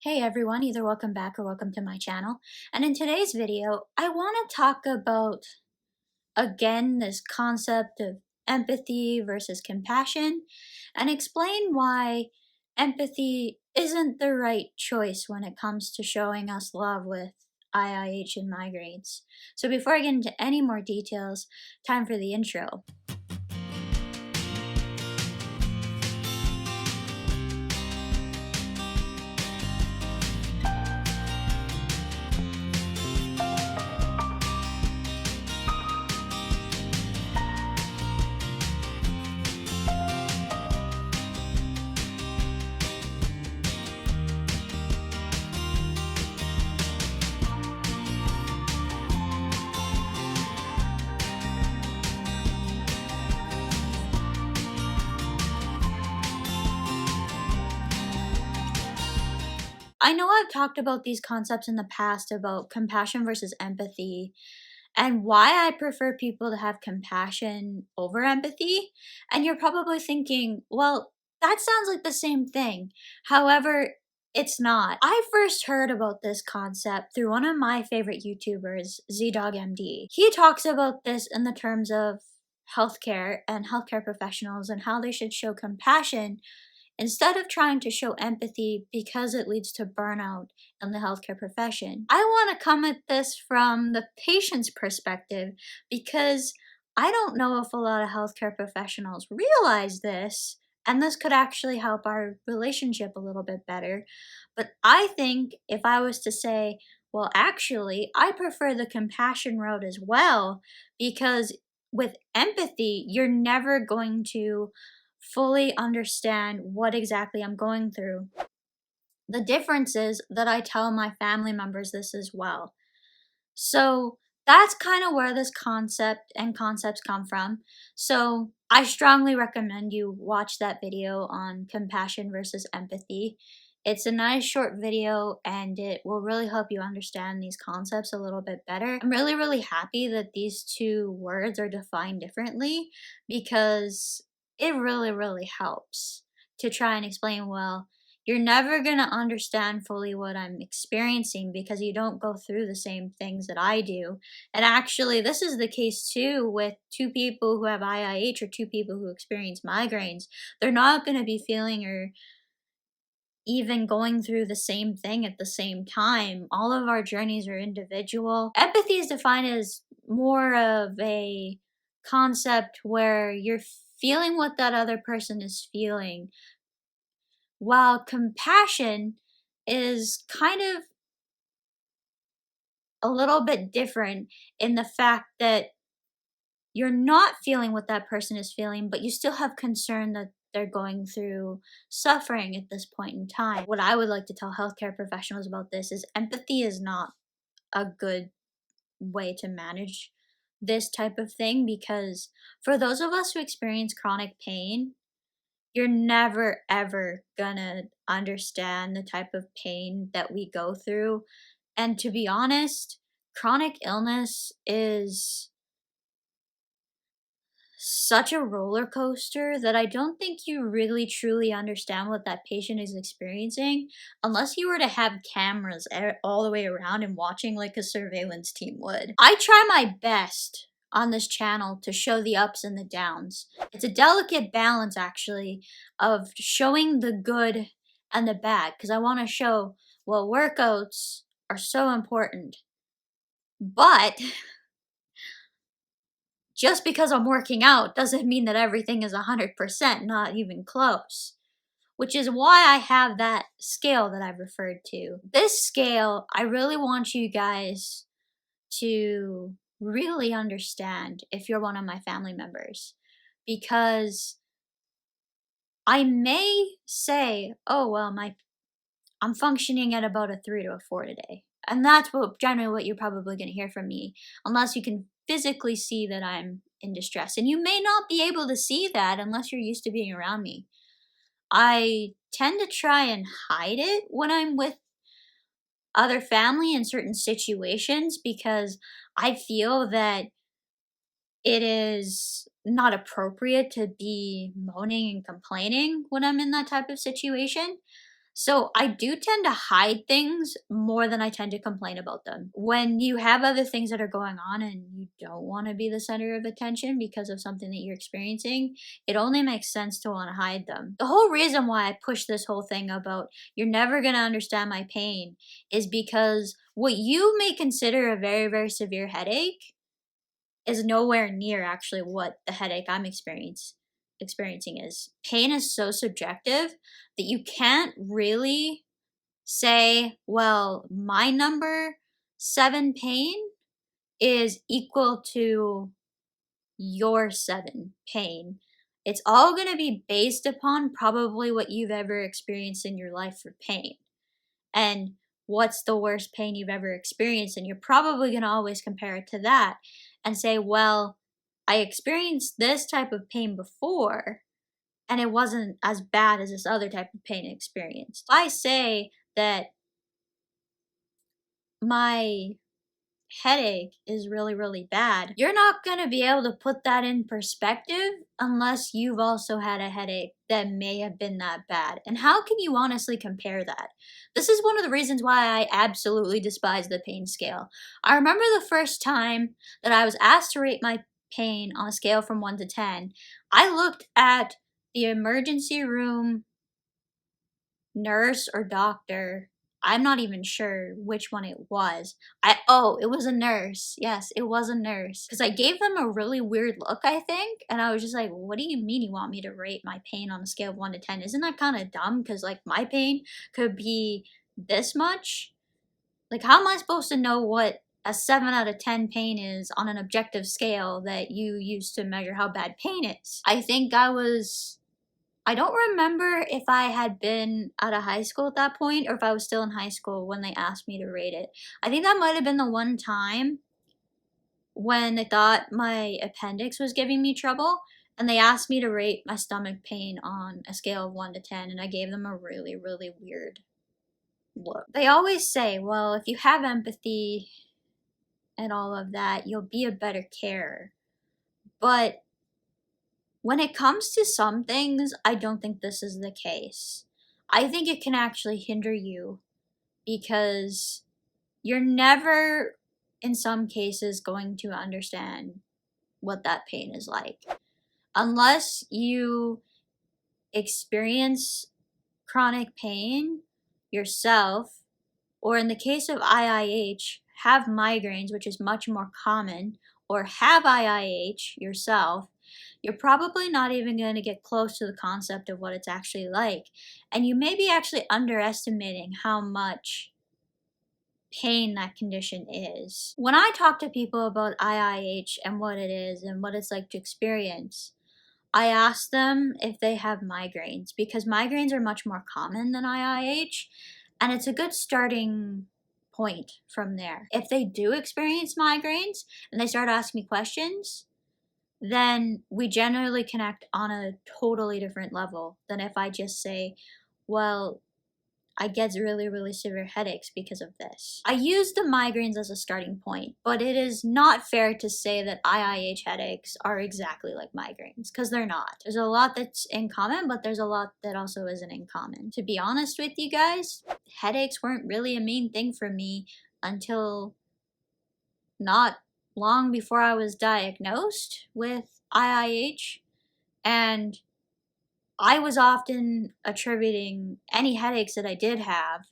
Hey everyone, either welcome back or welcome to my channel. And in today's video, I want to talk about, again, this concept of empathy versus compassion and explain why empathy isn't the right choice when it comes to showing us love with IIH and migraines. So before I get into any more details, time for the intro. I know I've talked about these concepts in the past about compassion versus empathy and why I prefer people to have compassion over empathy. And you're probably thinking, well, that sounds like the same thing. However, it's not. I first heard about this concept through one of my favorite YouTubers, ZDoggMD. He talks about this in the terms of healthcare and healthcare professionals and how they should show compassion instead of trying to show empathy because it leads to burnout in the healthcare profession. I want to come at this from the patient's perspective because I don't know if a lot of healthcare professionals realize this, and this could actually help our relationship a little bit better. But I think if I was to say, well, actually, I prefer the compassion road as well, because with empathy, you're never going to fully understand what exactly I'm going through. The difference is that I tell my family members this as well. So that's kind of where this concept and concepts come from. So I strongly recommend you watch that video on compassion versus empathy. It's a nice short video and it will really help you understand these concepts a little bit better. I'm really happy that these two words are defined differently because it really helps to try and explain, well, you're never going to understand fully what I'm experiencing because you don't go through the same things that I do. And actually, this is the case too with two people who have IIH or two people who experience migraines. They're not going to be feeling or even going through the same thing at the same time. All of our journeys are individual. Empathy is defined as more of a concept where you're feeling what that other person is feeling, while compassion is kind of a little bit different in the fact that you're not feeling what that person is feeling, but you still have concern that they're going through suffering at this point in time. What I would like to tell healthcare professionals about this is empathy is not a good way to manage this type of thing, because for those of us who experience chronic pain, you're never ever gonna understand the type of pain that we go through. And to be honest, chronic illness is such a roller coaster that I don't think you really truly understand what that patient is experiencing unless you were to have cameras all the way around and watching like a surveillance team would. I try my best on this channel to show the ups and the downs. It's a delicate balance actually of showing the good and the bad, because I want to show, well, workouts are so important, but just because I'm working out doesn't mean that everything is 100%, not even close. Which is why I have that scale that I've referred to. This scale, I really want you guys to really understand if you're one of my family members. Because I may say, oh, well, I'm functioning at about a 3 to a 4 today. And that's generally what you're probably going to hear from me, unless you can physically see that I'm in distress. And you may not be able to see that unless you're used to being around me. I tend to try and hide it when I'm with other family in certain situations because I feel that it is not appropriate to be moaning and complaining when I'm in that type of situation. So I do tend to hide things more than I tend to complain about them. When you have other things that are going on and you don't want to be the center of attention because of something that you're experiencing, it only makes sense to want to hide them. The whole reason why I push this whole thing about you're never going to understand my pain is because what you may consider a very, very severe headache is nowhere near actually what the headache I'm experiencing is. Pain is so subjective that you can't really say, well, my number 7 pain is equal to your 7 pain. It's all going to be based upon probably what you've ever experienced in your life for pain. And what's the worst pain you've ever experienced? And you're probably going to always compare it to that and say, well, I experienced this type of pain before, and it wasn't as bad as this other type of pain experienced. I say that my headache is really, really bad, you're not going to be able to put that in perspective unless you've also had a headache that may have been that bad. And how can you honestly compare that? This is one of the reasons why I absolutely despise the pain scale. I remember the first time that I was asked to rate my pain on a scale from 1 to 10. I looked at the emergency room nurse or doctor. I'm not even sure which one it was. It was a nurse. Yes, it was a nurse. Because I gave them a really weird look, I think. And I was just like, what do you mean you want me to rate my pain on a scale of 1 to 10? Isn't that kind of dumb? Because, like, my pain could be this much. Like, how am I supposed to know what a 7 out of 10 pain is on an objective scale that you use to measure how bad pain is? I don't remember if I had been out of high school at that point or if I was still in high school when they asked me to rate it. I think that might have been the one time when they thought my appendix was giving me trouble and they asked me to rate my stomach pain on a scale of 1 to 10, and I gave them a really, really weird look. They always say, well, if you have empathy and all of that, you'll be a better carer. But when it comes to some things, I don't think this is the case. I think it can actually hinder you because you're never, in some cases, going to understand what that pain is like. Unless you experience chronic pain yourself, or in the case of IIH, have migraines, which is much more common, or have IIH yourself, you're probably not even going to get close to the concept of what it's actually like. And you may be actually underestimating how much pain that condition is. When I talk to people about IIH and what it is and what it's like to experience, I ask them if they have migraines because migraines are much more common than IIH, and it's a good starting point from there. If they do experience migraines and they start asking me questions, then we generally connect on a totally different level than if I just say, well, I get really, really severe headaches because of this. I use the migraines as a starting point, but it is not fair to say that IIH headaches are exactly like migraines, because they're not. There's a lot that's in common, but there's a lot that also isn't in common. To be honest with you guys, headaches weren't really a main thing for me until not long before I was diagnosed with IIH, and I was often attributing any headaches that I did have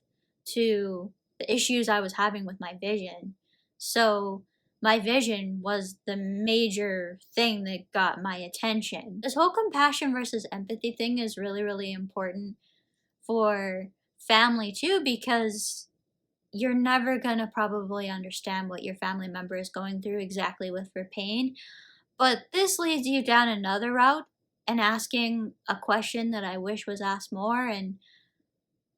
to the issues I was having with my vision. So my vision was the major thing that got my attention. This whole compassion versus empathy thing is really, really important for family too, because you're never going to probably understand what your family member is going through exactly with their pain. But this leads you down another route and asking a question that I wish was asked more. And,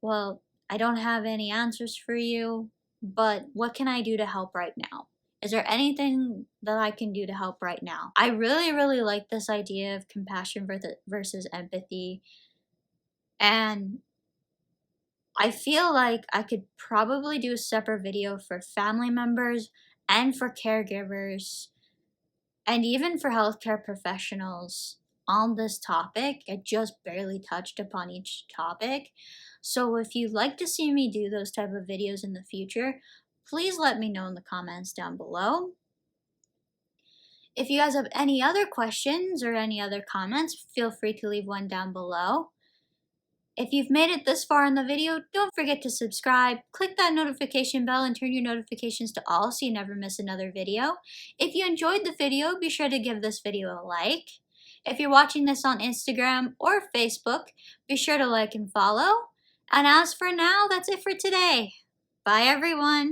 well, I don't have any answers for you, but what can I do to help right now? Is there anything that I can do to help right now? I really, really like this idea of compassion versus empathy. And I feel like I could probably do a separate video for family members and for caregivers and even for healthcare professionals on this topic. I just barely touched upon each topic, So if you'd like to see me do those type of videos in the future, please let me know in the comments down below. If you guys have any other questions or any other comments, feel free to leave one down below. If you've made it this far in the video, don't forget to subscribe, click that notification bell, and turn your notifications to all so you never miss another video. If you enjoyed the video, be sure to give this video a like. If you're watching this on Instagram or Facebook, be sure to like and follow. And as for now, that's it for today. Bye everyone!